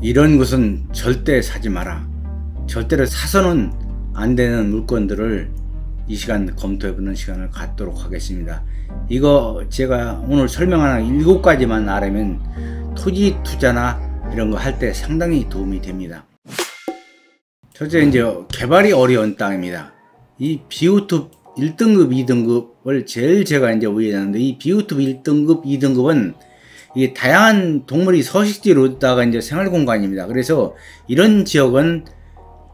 이런 것은 절대 사지 마라. 절대로 사서는 안 되는 물건들을 이 시간 검토해보는 시간을 갖도록 하겠습니다. 이거 제가 오늘 설명하는 7가지만 알면 토지 투자나 이런 거 할 때 상당히 도움이 됩니다. 첫째, 이제 개발이 어려운 땅입니다. 이 비오톱 1등급, 2등급을 제일 제가 이제 우회하는데, 이 비오톱 1등급, 2등급은 이게 다양한 동물이 서식지로다가 이제 생활 공간입니다. 그래서 이런 지역은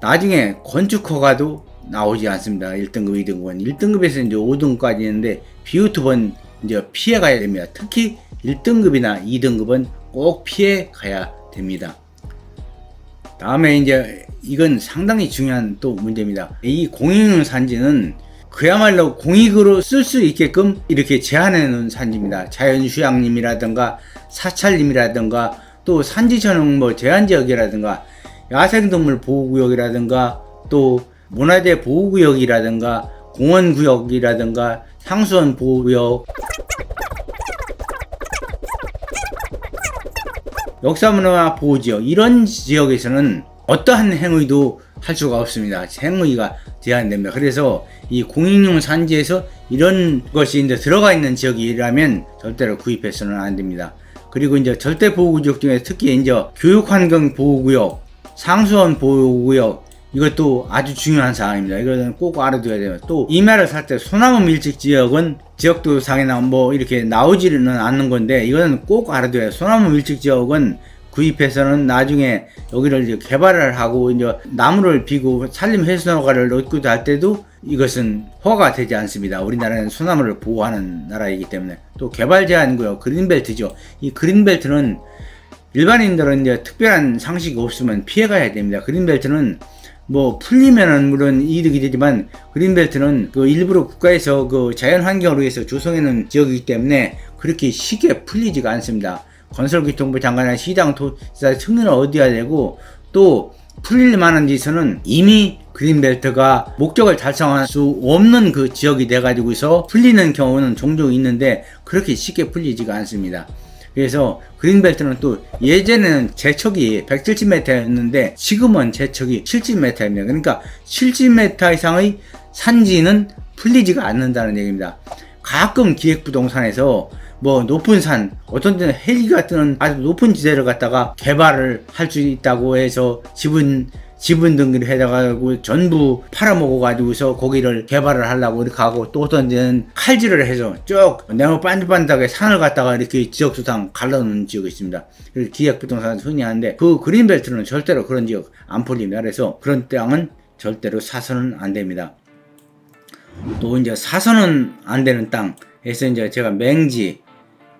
나중에 건축 허가도 나오지 않습니다. 1등급, 2등급은. 1등급에서 이제 5등급까지 있는데, 비오톱은 이제 피해 가야 됩니다. 특히 1등급이나 2등급은 꼭 피해 가야 됩니다. 다음에 이제 이건 상당히 중요한 또 문제입니다. 이 공익용 산지는 그야말로 공익으로 쓸 수 있게끔 이렇게 제한해 놓은 산지입니다. 자연휴양림이라든가 사찰림이라든가 또 산지전용 뭐 제한지역이라든가 야생동물 보호구역이라든가 또 문화재 보호구역이라든가 공원구역이라든가 상수원 보호구역, 역사문화 보호지역, 이런 지역에서는 어떠한 행위도 할 수가 없습니다. 행위가 제한됩니다. 그래서 이 공익용 산지에서 이런 것이 이제 들어가 있는 지역이라면 절대로 구입해서는 안 됩니다. 그리고 이제 절대 보호구역 중에 특히 이제 교육환경 보호구역, 상수원 보호구역, 이것도 아주 중요한 사항입니다. 이거는 꼭 알아둬야 돼요. 또 임야를 살 때 소나무 밀집 지역은 지역도상이나 뭐 이렇게 나오지는 않는 건데, 이거는 꼭 알아둬야 해요. 소나무 밀집 지역은 구입해서는 나중에 여기를 이제 개발을 하고 이제 나무를 비고 산림 회수 허가를 얻고자 할 때도 이것은 허가가 되지 않습니다. 우리나라는 소나무를 보호하는 나라이기 때문에. 또 개발 제한구역, 그린벨트죠. 이 그린벨트는 일반인들은 이제 특별한 상식이 없으면 피해가야 됩니다. 그린벨트는 뭐 풀리면은 물론 이득이 되지만, 그린벨트는 그 일부러 국가에서 그 자연환경을 위해서 조성해 놓은 지역이기 때문에 그렇게 쉽게 풀리지가 않습니다. 건설교통부 장관이나 시장토지사 승인을 얻어야 되고, 또 풀릴 만한 짓은 이미 그린벨트가 목적을 달성할 수 없는 그 지역이 돼 가지고서 풀리는 경우는 종종 있는데, 그렇게 쉽게 풀리지가 않습니다. 그래서 그린벨트는 또 예전에는 제척이 170m였는데 지금은 제척이 70m입니다. 그러니까 70m 이상의 산지는 풀리지가 않는다는 얘기입니다. 가끔 기획부동산에서 뭐 높은 산, 어떤 때는 헬기가 뜨는 아주 높은 지대를 갖다가 개발을 할 수 있다고 해서 지분 등기를 해가지고 전부 팔아먹어가지고서 거기를 개발을 하려고 이렇게 하고, 또 어떤 데는 칼질을 해서 쭉 네모 반듯반듯하게 산을 갖다가 이렇게 지역수상 갈라놓는 지역이 있습니다. 그래서 기획부동산은 흔히 하는데, 그 그린벨트는 절대로 그런 지역 안 풀립니다. 그래서 그런 땅은 절대로 사서는 안 됩니다. 또 이제 사서는 안 되는 땅에서 이제 제가 맹지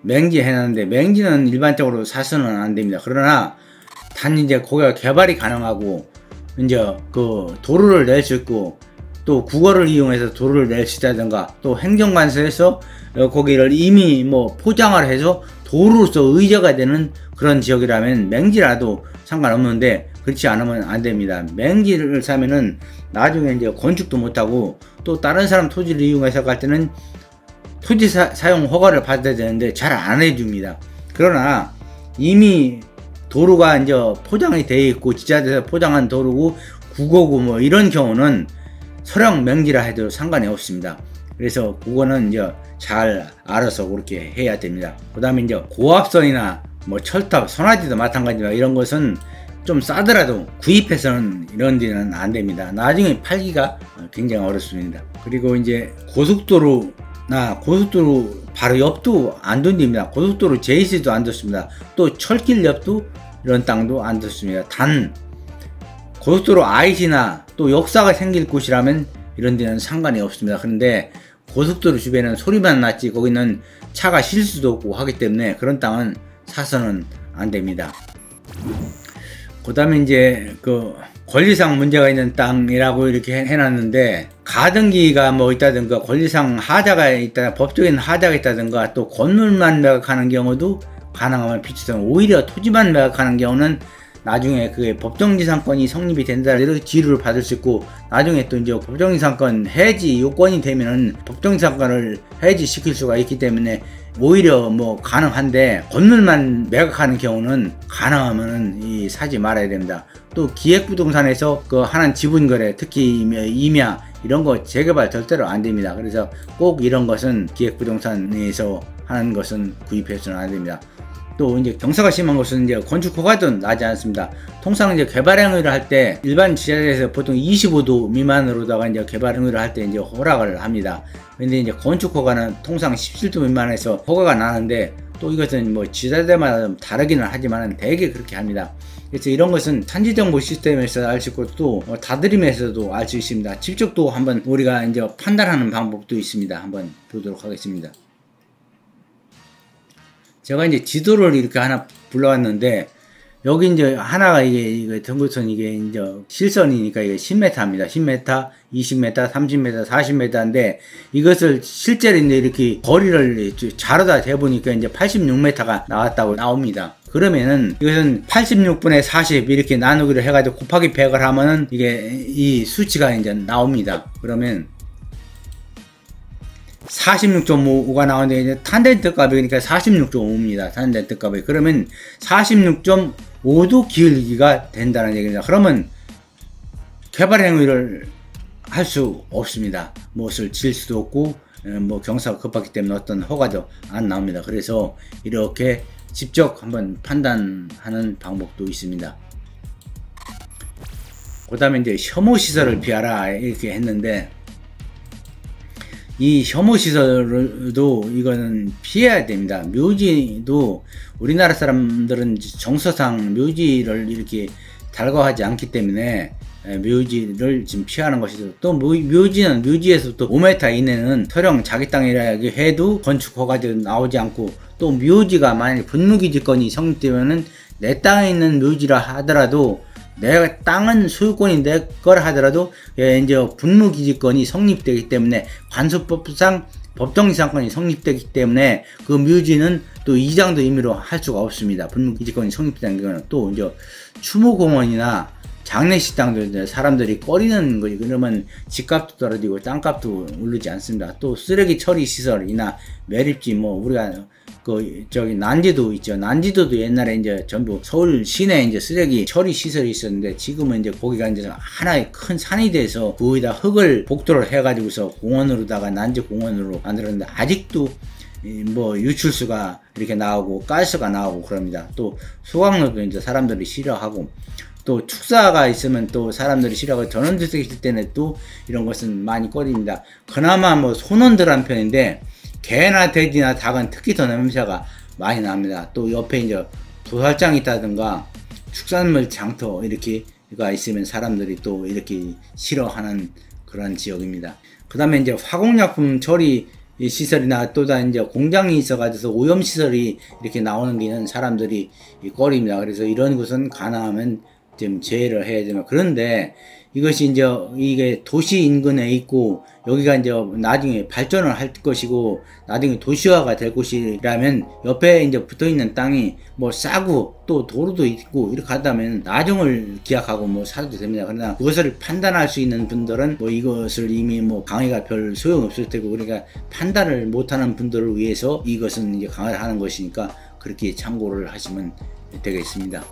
해놨는데, 맹지는 일반적으로 사서는 안 됩니다. 그러나 단 이제 거기가 개발이 가능하고 이제 그 도로를 낼 수 있고, 또 국어를 이용해서 도로를 낼 수 있다든가, 또 행정관서에서 거기를 이미 뭐 포장을 해서 도로로서 의제가 되는 그런 지역이라면 맹지라도 상관없는데, 그렇지 않으면 안 됩니다. 맹지를 사면은 나중에 이제 건축도 못하고, 또 다른 사람 토지를 이용해서 갈 때는 토지 사용 허가를 받아야 되는데 잘 안 해줍니다. 그러나 이미 도로가 이제 포장이 되어 있고 지자체에서 포장한 도로고 국어고 뭐 이런 경우는 설령 맹지라 해도 상관이 없습니다. 그래서 그거는 이제 잘 알아서 그렇게 해야 됩니다. 그 다음에 이제 고압선이나 뭐 철탑, 선화지도 마찬가지입니다. 이런 것은 좀 싸더라도 구입해서는 이런 데는 안 됩니다. 나중에 팔기가 굉장히 어렵습니다. 그리고 이제 고속도로 바로 옆도 안 돈집니다. 고속도로 JC도 안 뒀습니다. 또 철길 옆도 이런 땅도 안 뒀습니다. 단 고속도로 IC나 또 역사가 생길 곳이라면 이런 데는 상관이 없습니다. 그런데 고속도로 주변은 소리만 났지 거기는 차가 실 수도 없고 하기 때문에 그런 땅은 사서는 안 됩니다. 그 다음에 이제 그 권리상 문제가 있는 땅이라고 이렇게 해놨는데, 가등기가 뭐 있다든가 권리상 하자가 있다, 법적인 하자가 있다든가, 또 건물만 매각하는 경우도 가능하면 비추성, 오히려 토지만 매각하는 경우는 나중에 그게 법정지상권이 성립이 된다 해도 지루를 받을 수 있고, 나중에 또 이제 법정지상권 해지 요건이 되면은 법정지상권을 해지시킬 수가 있기 때문에 오히려 뭐 가능한데, 건물만 매각하는 경우는 가능하면은 사지 말아야 됩니다. 또 기획부동산에서 그 하는 지분거래, 특히 임야 이런 거 재개발 절대로 안 됩니다. 그래서 꼭 이런 것은 기획부동산에서 하는 것은 구입해서는 안 됩니다. 또 이제 경사가 심한 곳은 이제 건축 허가도 나지 않습니다. 통상 이제 개발 행위를 할 때 일반 지자체에서 보통 25도 미만으로다가 이제 개발 행위를 할 때 이제 허락을 합니다. 근데 이제 건축 허가는 통상 17도 미만에서 허가가 나는데, 또 이것은 뭐 지자체마다 좀 다르기는 하지만 대개 그렇게 합니다. 그래서 이런 것은 산지정보 시스템에서 알 수 있고, 또 다드림에서도 알 수 있습니다. 직접 또 한번 우리가 이제 판단하는 방법도 있습니다. 한번 보도록 하겠습니다. 제가 이제 지도를 이렇게 하나 불러왔는데, 여기 이제 하나가 이게 등급선 이게 이제 실선이니까 이게 10m입니다. 10m, 20m, 30m, 40m인데, 이것을 실제로 이제 이렇게 거리를 자르다 대보니까 이제 86m가 나왔다고 나옵니다. 그러면은 이것은 86분의 40 이렇게 나누기를 해가지고 곱하기 100을 하면은 이게 이 수치가 이제 나옵니다. 그러면 46.5가 나오는데, 이제 탄젠트 값이 그러니까 46.5입니다. 탄젠트 값이. 그러면 46.5도 기울기가 된다는 얘기입니다. 그러면 개발 행위를 할 수 없습니다. 무엇을 질 수도 없고, 뭐 경사가 급하기 때문에 어떤 허가도 안 나옵니다. 그래서 이렇게 직접 한번 판단하는 방법도 있습니다. 그 다음에 이제 혐오시설을 피하라 이렇게 했는데, 이 혐오시설도 이거는 피해야 됩니다. 묘지도 우리나라 사람들은 정서상 묘지를 이렇게 달가워하지 않기 때문에 묘지를 지금 피하는 것이죠. 또 묘지는 묘지에서 또 5m 이내는 설령 자기 땅이라 해도 건축 허가도 나오지 않고, 또 묘지가 만약에 분무기지권이 성립되면은 내 땅에 있는 묘지라 하더라도, 내 땅은 소유권이 내 거라 하더라도 이제 분무기지권이 성립되기 때문에, 관수법상 법정지상권이 성립되기 때문에 그 묘지는 또 이장도 임의로 할 수가 없습니다. 분무기지권이 성립되는 경우는. 또 이제 추모공원이나 장례식당도 이제 사람들이 꺼리는 거지. 그러면 집값도 떨어지고 땅값도 오르지 않습니다. 또 쓰레기 처리 시설이나 매립지, 뭐 우리가 난지도 있죠. 난지도도 옛날에 이제 전부 서울 시내에 이제 쓰레기 처리 시설이 있었는데, 지금은 이제 거기가 이제 하나의 큰 산이 돼서 거기다 흙을 복도를 해가지고서 공원으로다가 난지 공원으로 만들었는데, 아직도 뭐 유출수가 이렇게 나오고 가스가 나오고 그럽니다. 또 소각로도 이제 사람들이 싫어하고, 또 축사가 있으면 또 사람들이 싫어하고, 전원주택 있을 때는 또 이런 것은 많이 꺼립니다. 그나마 뭐 소논들한 편인데, 개나 돼지나 닭은 특히 더 냄새가 많이 납니다. 또 옆에 이제 도살장이 있다든가 축산물 장터 이렇게가 있으면 사람들이 또 이렇게 싫어하는 그런 지역입니다. 그 다음에 이제 화공약품 처리 시설이나 또다 이제 공장이 있어가지고 오염시설이 이렇게 나오는 데는 사람들이 꺼립니다. 그래서 이런 곳은 가능하면 좀 제외를 해야 되면, 그런데 이것이 이제 이게 도시 인근에 있고, 여기가 이제 나중에 발전을 할 것이고 나중에 도시화가 될 곳이라면, 옆에 이제 붙어 있는 땅이 뭐 싸고 또 도로도 있고 이렇게 하다면 나중을 기약하고 뭐 사도 됩니다. 그러나 그것을 판단할 수 있는 분들은 뭐 이것을 이미 뭐 강의가 별 소용없을 테고, 그러니까 판단을 못하는 분들을 위해서 이것은 이제 강의를 하는 것이니까 그렇게 참고를 하시면 되겠습니다.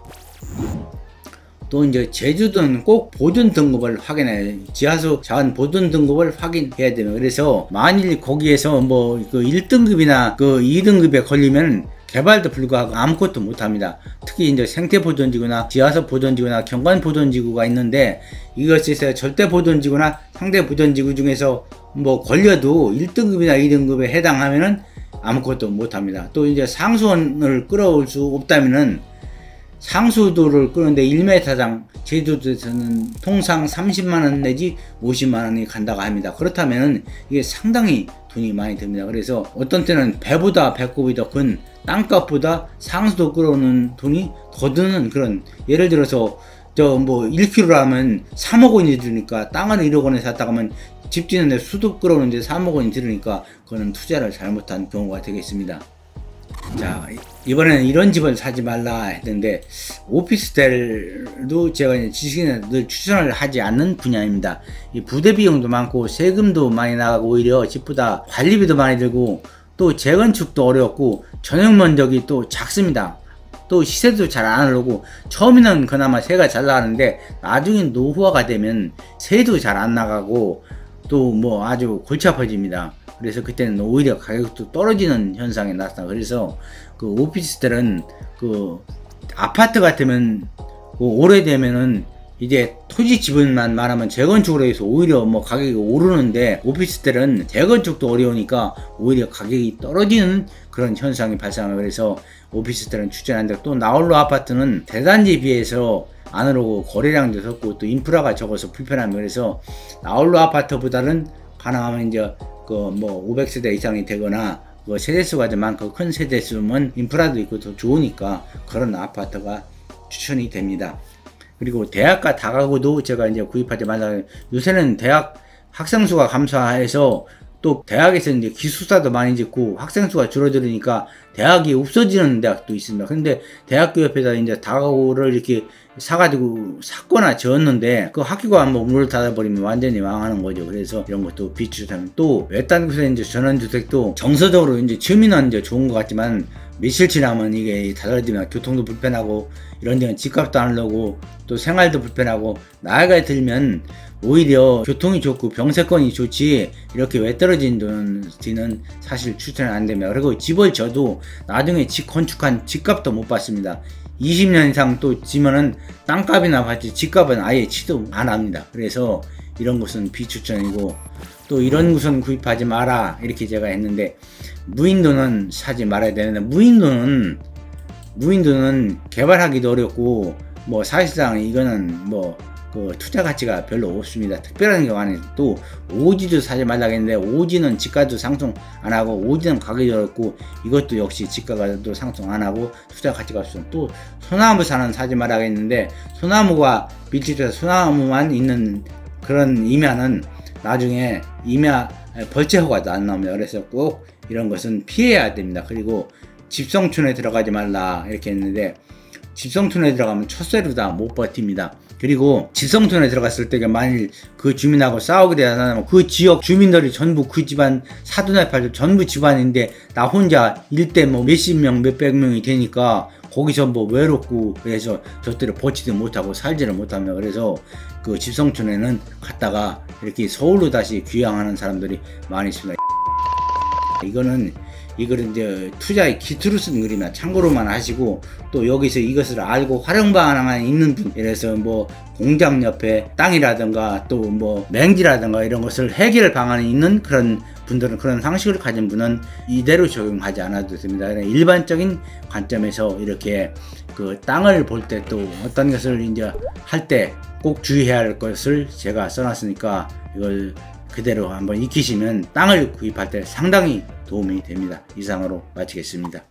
또 이제 제주도는 꼭 보존 등급을 확인해요. 지하수 자원 보존 등급을 확인해야 되면, 그래서 만일 거기에서 뭐 그 1등급이나 그 2등급에 걸리면 개발도 불구하고 아무것도 못합니다. 특히 이제 생태 보존지구나 지하수 보존지구나 경관 보존지구가 있는데, 이것에서 절대 보존지구나 상대 보존지구 중에서 뭐 걸려도 1등급이나 2등급에 해당하면은 아무것도 못합니다. 또 이제 상수원을 끌어올 수 없다면은, 상수도를 끄는데 1m당 제주도에서는 통상 30만원 내지 50만원이 간다고 합니다. 그렇다면 이게 상당히 돈이 많이 듭니다. 그래서 어떤 때는 배보다 배꼽이 더 큰 땅값보다 상수도 끌어오는 돈이 더 드는 그런, 예를 들어서 저 뭐 1kg라면 3억 원이 들으니까, 땅을 1억 원에 샀다가 하면 집 짓는데 수도 끌어오는데 3억 원이 들으니까 그거는 투자를 잘못한 경우가 되겠습니다. 자, 이번에는 이런 집을 사지 말라 했는데, 오피스텔도 제가 이제 지식인에 늘 추천을 하지 않는 분야입니다. 이 부대 비용도 많고 세금도 많이 나가고 오히려 집보다 관리비도 많이 들고 또 재건축도 어렵고 전용 면적이 또 작습니다. 또 시세도 잘 안 오르고 처음에는 그나마 세가 잘 나가는데 나중에 노후화가 되면 세도 잘 안 나가고 또 뭐 아주 골치 아파집니다. 그래서 그때는 오히려 가격도 떨어지는 현상이 나타나. 그래서 그 오피스텔은 그 아파트 같으면 그 오래되면은 이제 토지 지분만 말하면 재건축으로 해서 오히려 뭐 가격이 오르는데, 오피스텔은 재건축도 어려우니까 오히려 가격이 떨어지는 그런 현상이 발생하고, 그래서 오피스텔은 추천한다. 또 나홀로 아파트는 대단지에 비해서 안으로 거래량도 적고 또 인프라가 적어서 불편합니다. 그래서 나홀로 아파트보다는 가능하면 이제 그 뭐 500세대 이상이 되거나 그 세대수가 좀 많고 큰 세대수면 인프라도 있고 더 좋으니까 그런 아파트가 추천이 됩니다. 그리고 대학가 다가구도 제가 이제 구입하지 말라. 요새는 대학 학생 수가 감소해서 또 대학에서 이제 기숙사도 많이 짓고 학생 수가 줄어들으니까 대학이 없어지는 대학도 있습니다. 근데 대학교 옆에다 이제 다가구를 이렇게 사가지고 샀거나 지었는데 그 학교가 한번 문을 닫아버리면 완전히 망하는 거죠. 그래서 이런 것도 비추천. 또 외딴 곳에 이제 전원주택도 정서적으로 이제 취미는 이제 좋은 것 같지만 며칠 지나면 이게 닫아지면 교통도 불편하고 이런 데는 집값도 안 오르고 또 생활도 불편하고 나이가 들면 오히려 교통이 좋고 병세권이 좋지 이렇게 왜 떨어지는 사실 추천은 안 됩니다. 그리고 집을 져도 나중에 집 건축한 집값도 못 받습니다. 20년 이상 또 지면은 땅값이나 받지 집값은 아예 치도 안 합니다. 그래서 이런 곳은 비추천이고, 또 이런 곳은 구입하지 마라 이렇게 제가 했는데, 무인도는 사지 말아야 되는데, 무인도는 개발하기도 어렵고 뭐 사실상 이거는 뭐 그 투자 가치가 별로 없습니다. 특별한 경우 안에 또 오지도 사지 말라고 했는데, 오지는 집가도 상승 안 하고 오지는 가격이 어렵고 이것도 역시 집가가 또 상승 안 하고 투자 가치가 없습니다. 또 소나무 산은 사지 말라고 했는데, 소나무가 밀집돼서 소나무만 있는 그런 임야는 나중에 임야 벌채 효과도 안 나옵니다. 그래서 꼭 이런 것은 피해야 됩니다. 그리고 집성촌에 들어가지 말라 이렇게 했는데, 집성촌에 들어가면 첫세로다 못 버팁니다. 그리고 집성촌에 들어갔을 때 만일 그 주민하고 싸우게 되면 그 지역 주민들이 전부 그 집안 사돈의 팔도 전부 집안인데 나 혼자 일대 뭐 몇십 명 몇백 명이 되니까 거기서 뭐 외롭고 그래서 저들을 버티지 못하고 살지를 못합니다. 그래서 그 집성촌에는 갔다가 이렇게 서울로 다시 귀향하는 사람들이 많이 있습니다. 이거는 이제 투자의 기초로 쓴 글이나 참고로만 하시고, 또 여기서 이것을 알고 활용 방안이 있는 분, 예를 들어서 뭐 공장 옆에 땅이라든가 또 뭐 맹지라든가 이런 것을 해결 방안이 있는 그런 분들은, 그런 상식을 가진 분은 이대로 적용하지 않아도 됩니다. 일반적인 관점에서 이렇게 그 땅을 볼 때 또 어떤 것을 이제 할 때 꼭 주의해야 할 것을 제가 써놨으니까 이걸 그대로 한번 익히시면 땅을 구입할 때 상당히 도움이 됩니다. 이상으로 마치겠습니다.